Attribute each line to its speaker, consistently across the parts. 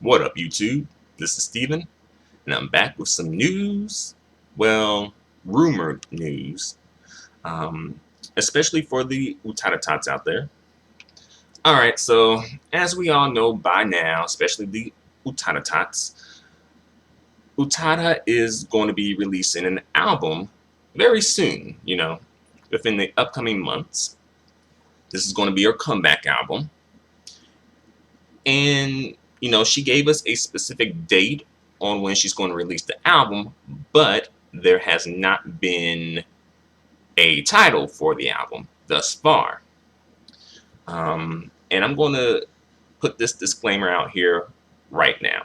Speaker 1: What up, YouTube? This is Steven, and I'm back with some news. Well, rumored news, um, especially for the Utada tots out there. Alright, so as we all know by now, especially the Utada tots, Utada is going to be releasing an album very soon, within the upcoming months. This is going to be her comeback album. And she gave us a specific date on when she's going to release the album, but there has not been a title for the album thus far. And I'm going to put this disclaimer out here right now.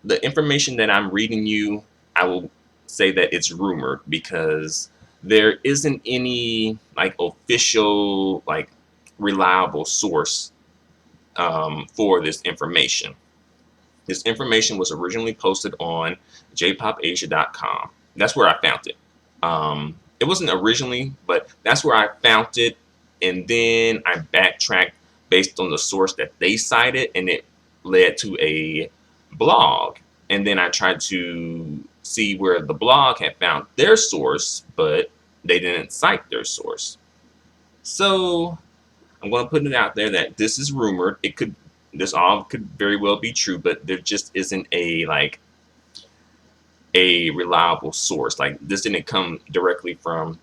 Speaker 1: The information that I'm reading you, I will say that it's rumored because there isn't any official reliable source for this information. This information was originally posted on jpopasia.com. That's where I found it. It wasn't originally, but that's where I found it. And then I backtracked based on the source that they cited, and it led to a blog. And then I tried to see where the blog had found their source, but they didn't cite their source. So I'm going to put it out there that this is rumored. This all could very well be true, but there just isn't a reliable source. Like, this didn't come directly from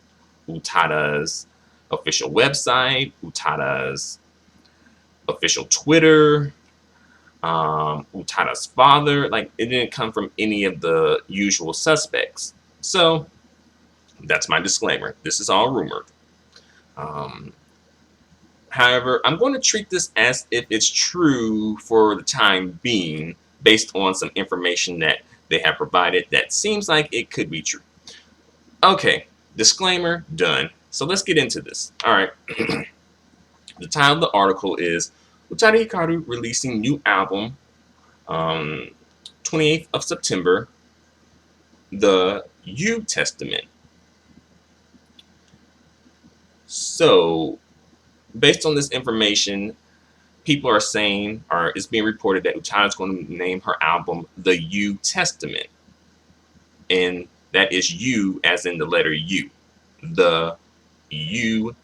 Speaker 1: Utada's official website, Utada's official Twitter, Utada's father. Like, it didn't come from any of the usual suspects. So that's my disclaimer. This is all rumored. However, I'm going to treat this as if it's true for the time being, based on some information that they have provided that seems like it could be true. Okay, disclaimer done. So let's get into this. All right. The title of the article is Utada Hikaru releasing new album 28th of September, The U Testament. So, based on this information, people are saying, or it's being reported, that Utada is going to name her album The U Testament. And that is U as in the letter U. The U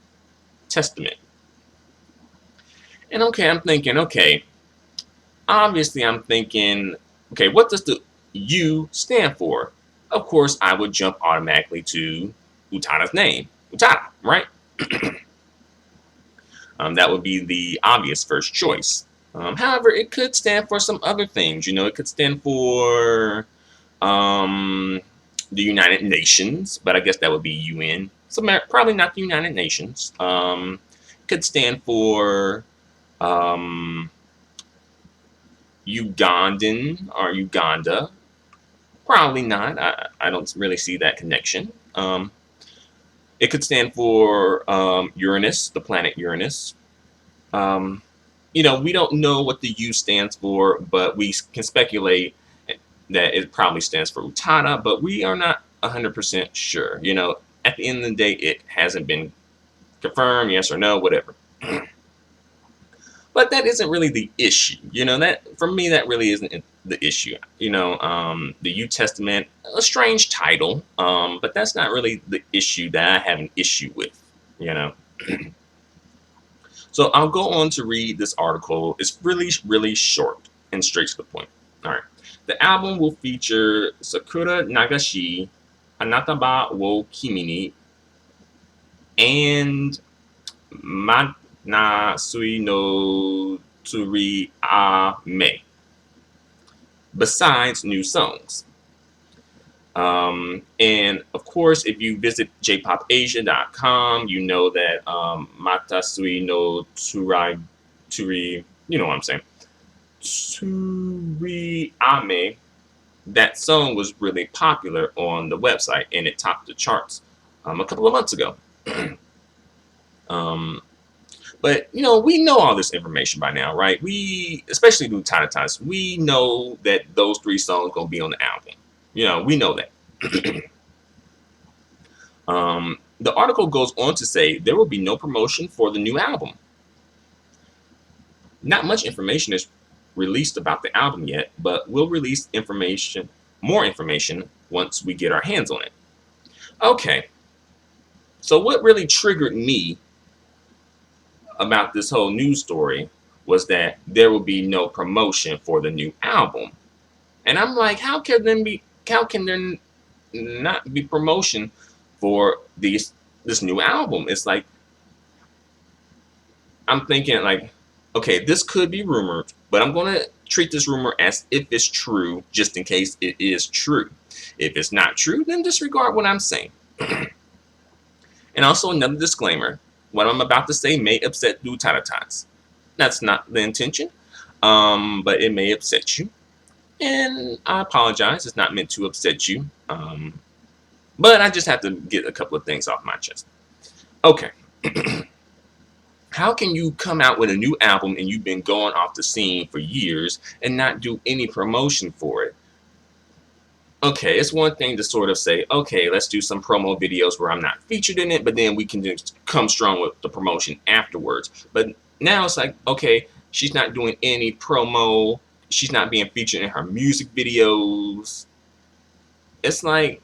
Speaker 1: Testament. And I'm thinking, obviously I'm thinking, what does the U stand for? Of course, I would jump automatically to Utada's name. Utada, right? That would be the obvious first choice. However, it could stand for some other things. It could stand for the United Nations, but I guess that would be UN. So probably not the United Nations. Could stand for Ugandan or Uganda. Probably not. I don't really see that connection. It could stand for Uranus, the planet Uranus. We don't know what the U stands for, but we can speculate that it probably stands for Utada, but we are not 100% sure. At the end of the day, it hasn't been confirmed, yes or no, whatever. But that isn't really the issue. That for me, that really isn't the issue. The New Testament, a strange title, but that's not really the issue that I have an issue with. So I'll go on to read this article. It's really, really short and straight to the point. All right. The album will feature Sakura Nagashi, Anata ba wo Kimi ni, and Manasui no Tsuri Ame, besides new songs. And of course, if you visit jpopasia.com, you know that Matasui no Turi, you know what I'm saying, Tsuri Ame, that song was really popular on the website, and it topped the charts a couple of months ago. But we know all this information by now, right? Especially the Utada tots, we know that those three songs gonna be on the album. We know that. The article goes on to say there will be no promotion for the new album. Not much information is released about the album yet, but we'll release more information once we get our hands on it. Okay, so what really triggered me about this whole news story was that there will be no promotion for the new album. And I'm like, how can there not be promotion for this new album? It's like I'm thinking like, okay, this could be rumored, but I'm gonna treat this rumor as if it's true, just in case it is true. If it's not true, then disregard what I'm saying. And also another disclaimer, what I'm about to say may upset the Utada. That's not the intention, but it may upset you. And I apologize, it's not meant to upset you. But I just have to get a couple of things off my chest. Okay. How can you come out with a new album and you've been going off the scene for years and not do any promotion for it? Okay, it's one thing to sort of say, okay, let's do some promo videos where I'm not featured in it, but then we can just come strong with the promotion afterwards. But now it's like, okay, she's not doing any promo. She's not being featured in her music videos. It's like,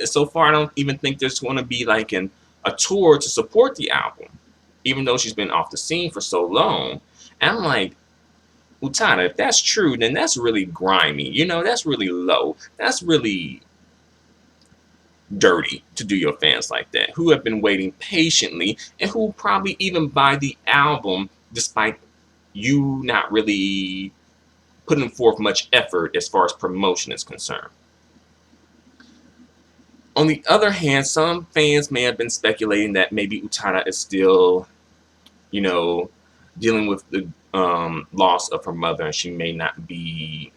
Speaker 1: so far I don't even think there's going to be like a tour to support the album, even though she's been off the scene for so long. And I'm like, Utada, if that's true, then that's really grimy. You know, that's really low. That's really dirty to do your fans like that, who have been waiting patiently and who probably even buy the album despite you not really putting forth much effort as far as promotion is concerned. On the other hand, some fans may have been speculating that maybe Utada is still, you know, dealing with the loss of her mother, and she may not be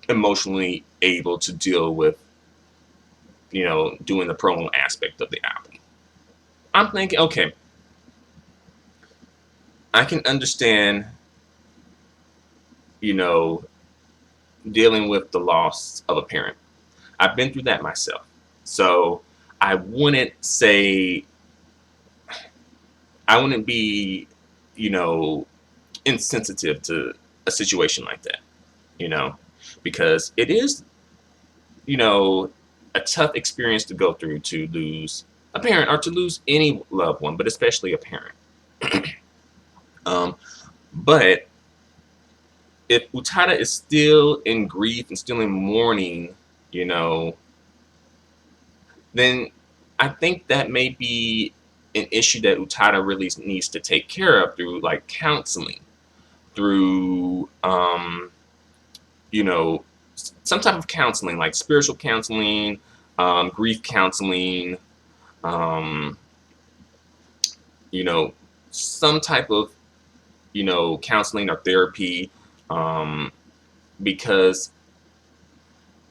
Speaker 1: emotionally able to deal with, you know, doing the promo aspect of the album. I'm thinking, okay, I can understand, you know, dealing with the loss of a parent. I've been through that myself. So I wouldn't be, you know, insensitive to a situation like that, you know, because it is, you know, a tough experience to go through to lose a parent or to lose any loved one, but especially a parent. But if Utada is still in grief and still in mourning, you know, then I think that may be an issue that Utada really needs to take care of through like counseling, through you know, some type of counseling, like spiritual counseling, grief counseling, you know, some type of, you know, counseling or therapy, because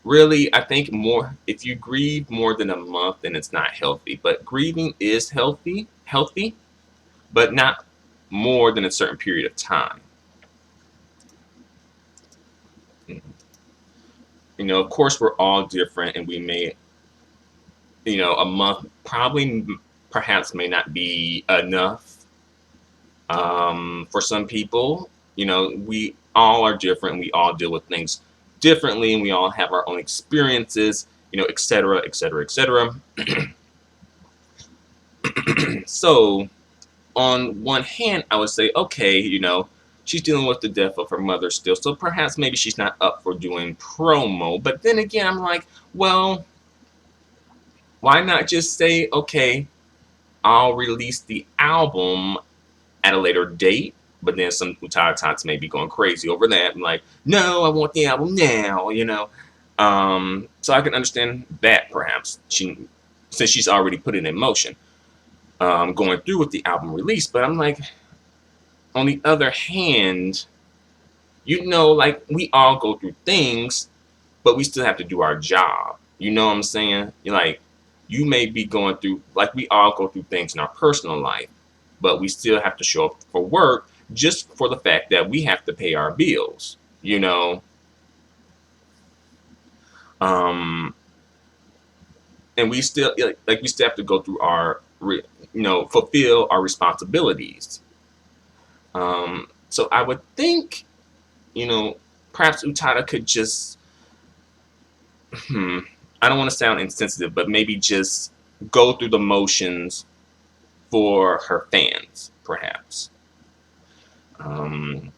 Speaker 1: really, I think more if you grieve more than a month, then it's not healthy. But grieving is healthy, but not more than a certain period of time. You know, of course, we're all different, and we may, you know, a month perhaps may not be enough for some people. You know, we all are different. We all deal with things differently, and we all have our own experiences, you know, et cetera, et cetera, et cetera. So, on one hand, I would say, okay, you know, she's dealing with the death of her mother still, so perhaps maybe she's not up for doing promo. But then again, I'm like, well, why not just say, okay, I'll release the album at a later date? But then some Utada may be going crazy over that. I'm like, no, I want the album now, you know. So I can understand that perhaps since she's already put it in motion, going through with the album release. But I'm like, on the other hand, you know, like we all go through things, but we still have to do our job. You know what I'm saying? You're like, you may be going through, like we all go through things in our personal life, but we still have to show up for work just for the fact that we have to pay our bills, you know. And we still like we still have to go through our, you know, fulfill our responsibilities. So I would think you know, perhaps Utada could just, I don't want to sound insensitive, but maybe just go through the motions for her fans, perhaps. Um,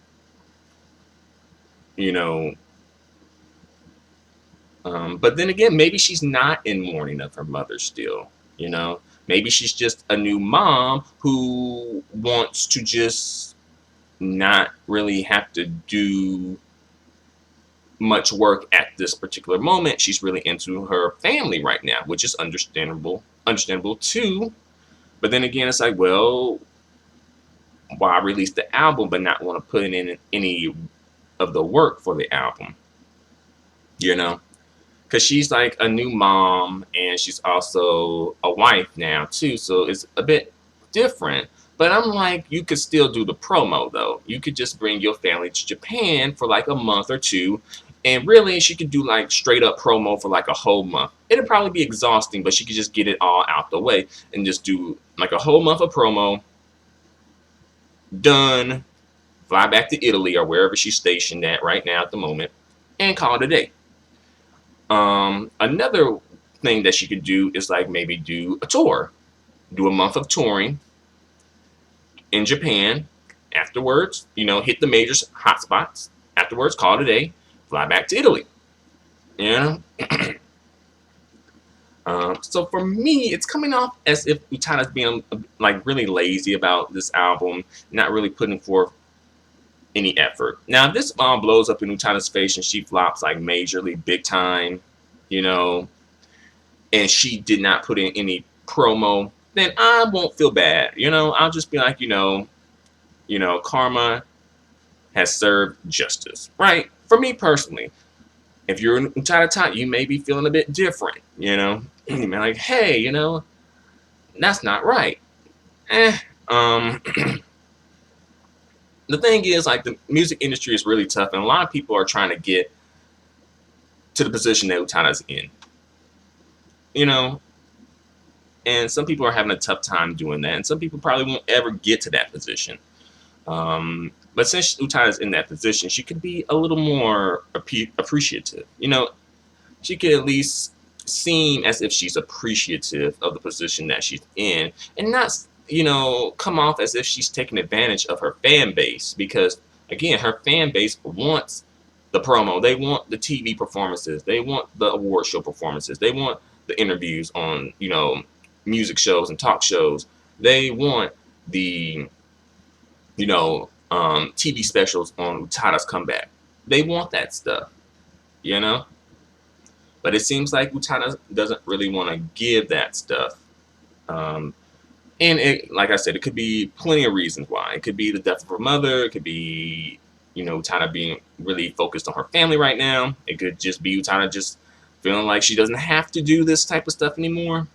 Speaker 1: you know, but then again, maybe she's not in mourning of her mother still. You know, maybe she's just a new mom who wants to just not really have to do much work at this particular moment. She's really into her family right now, which is understandable too. But then again, it's like, well, why release the album but not want to put in any of the work for the album? You know, because she's like a new mom and she's also a wife now too, so it's a bit different. But I'm like, you could still do the promo though. You could just bring your family to Japan for like a month or two, and really she could do like straight up promo for like a whole month. It'd probably be exhausting, but she could just get it all out the way and just do like a whole month of promo. Done. Fly back to Italy or wherever she's stationed at right now at the moment, and call it a day. Another thing that she could do is like maybe do a tour, do a month of touring in Japan. Afterwards, hit the major hotspots. Afterwards, call it a day, fly back to Italy. You know. So for me, it's coming off as if Utada's being like really lazy about this album, not really putting forth any effort. Now, if this blows up in Utada's face and she flops like majorly, big time, you know, and she did not put in any promo, then I won't feel bad. I'll just be like, karma has served justice, right? For me personally, if you're in Utada type, you may be feeling a bit different, You may like, hey, that's not right. The thing is, like, the music industry is really tough, and a lot of people are trying to get to the position that Utada's in. And some people are having a tough time doing that, and some people probably won't ever get to that position. But since Utada's in that position, she could be a little more appreciative. She could at least seem as if she's appreciative of the position that she's in, and not, come off as if she's taking advantage of her fan base. Because again, her fan base wants the promo, they want the TV performances, they want the award show performances, they want the interviews on, music shows and talk shows, they want the TV specials on Utada's comeback. They want that stuff, But it seems like Utada doesn't really want to give that stuff. And like I said, it could be plenty of reasons why. It could be the death of her mother. It could be, Utada being really focused on her family right now. It could just be Utada just feeling like she doesn't have to do this type of stuff anymore.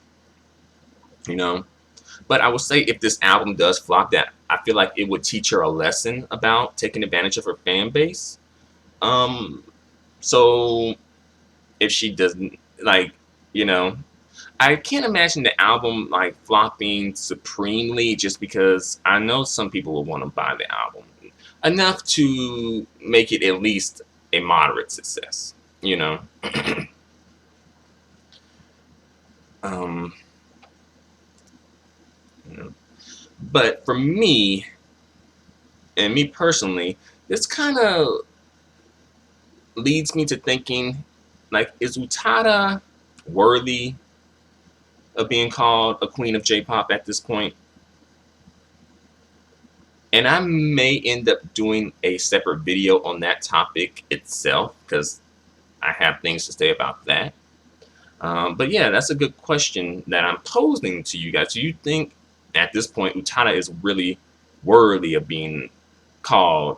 Speaker 1: But I would say if this album does flop, that I feel like it would teach her a lesson about taking advantage of her fan base. So if she doesn't, like, I can't imagine the album like flopping supremely, just because I know some people will want to buy the album enough to make it at least a moderate success. Um, But for me, and me personally, this kind of leads me to thinking, like, is Utada worthy of being called a queen of J-pop at this point? And I may end up doing a separate video on that topic itself, because I have things to say about that. But yeah, that's a good question that I'm posing to you guys. Do you think at this point Utada is really worthy of being called,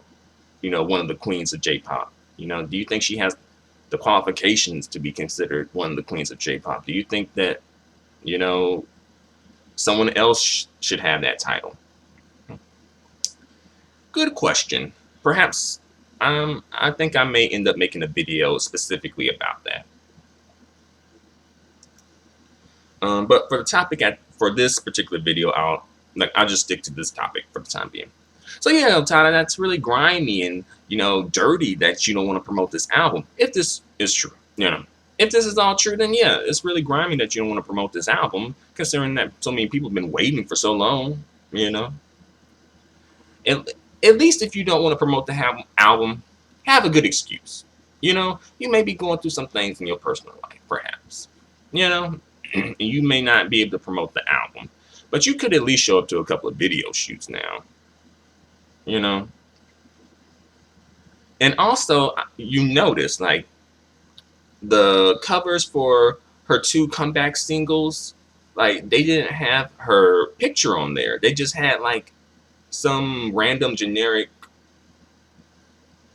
Speaker 1: one of the queens of J-pop? Do you think she has the qualifications to be considered one of the queens of J-pop? Do you think that, someone else should have that title? Good question. Perhaps I think I may end up making a video specifically about that. But for the topic for this particular video, I'll just stick to this topic for the time being. So yeah, Utada, that's really grimy and dirty that you don't want to promote this album. If this is true, if this is all true, then yeah, it's really grimy that you don't want to promote this album, considering that so many people have been waiting for so long. You know, at, at least if you don't want to promote the album, have a good excuse. You may be going through some things in your personal life, perhaps. And you may not be able to promote the album, but you could at least show up to a couple of video shoots now. You know, and also you notice like the covers for her two comeback singles, like they didn't have her picture on there. They just had like some random generic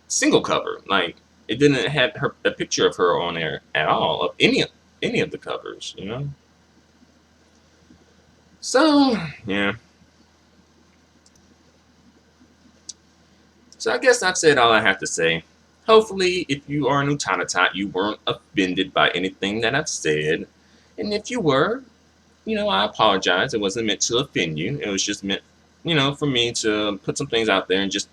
Speaker 1: single cover. Like it didn't have a picture of her on there at all of any of the covers. So yeah. So I guess I've said all I have to say. Hopefully, if you are an Utada, you weren't offended by anything that I've said. And if you were, I apologize. It wasn't meant to offend you. It was just meant, for me to put some things out there and just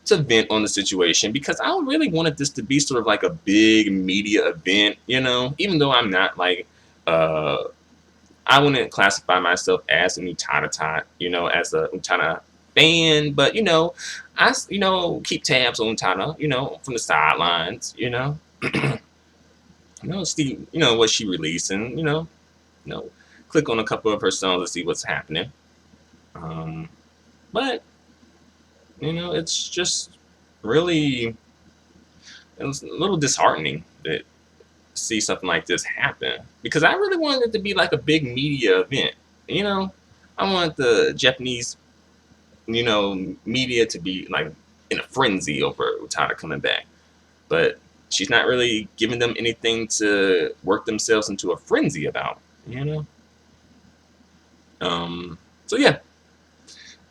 Speaker 1: to vent on the situation, because I really wanted this to be sort of like a big media event, even though I'm not like, I wouldn't classify myself as an Utada, as a Utada fan, but I keep tabs on Utada, from the sidelines, see what she releasing, click on a couple of her songs to see what's happening. But it's just really, it was a little disheartening that see something like this happen, because I really wanted it to be like a big media event. I want the Japanese, media to be like in a frenzy over Utada coming back, but she's not really giving them anything to work themselves into a frenzy about. So yeah,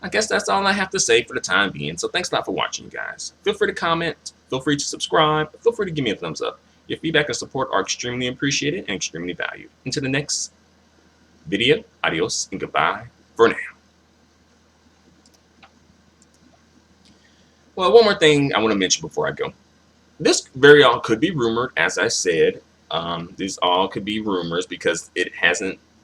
Speaker 1: I guess that's all I have to say for the time being. So thanks a lot for watching, you guys. Feel free to comment, feel free to subscribe, feel free to give me a thumbs up. Your feedback and support are extremely appreciated and extremely valued. Until the next video, adios and goodbye for now. Well, one more thing I want to mention before I go. This very all could be rumored, as I said. These all could be rumors because it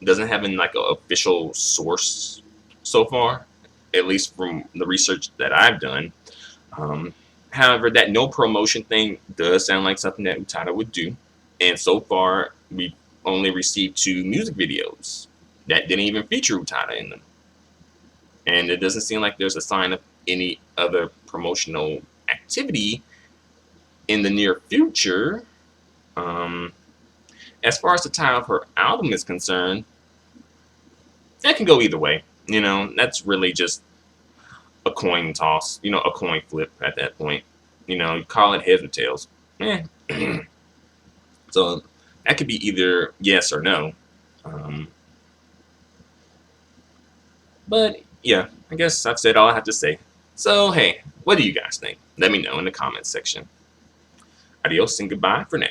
Speaker 1: doesn't have an like an official source so far, at least from the research that I've done. However, that no promotion thing does sound like something that Utada would do. And so far, we've only received 2 music videos that didn't even feature Utada in them. And it doesn't seem like there's a sign of any other promotional activity in the near future. As far as the title of her album is concerned, that can go either way. That's really just a coin toss, a coin flip at that point. You call it heads or tails. So that could be either yes or no. But yeah, I guess I've said all I have to say. So hey, what do you guys think? Let me know in the comments section. Adios and goodbye for now.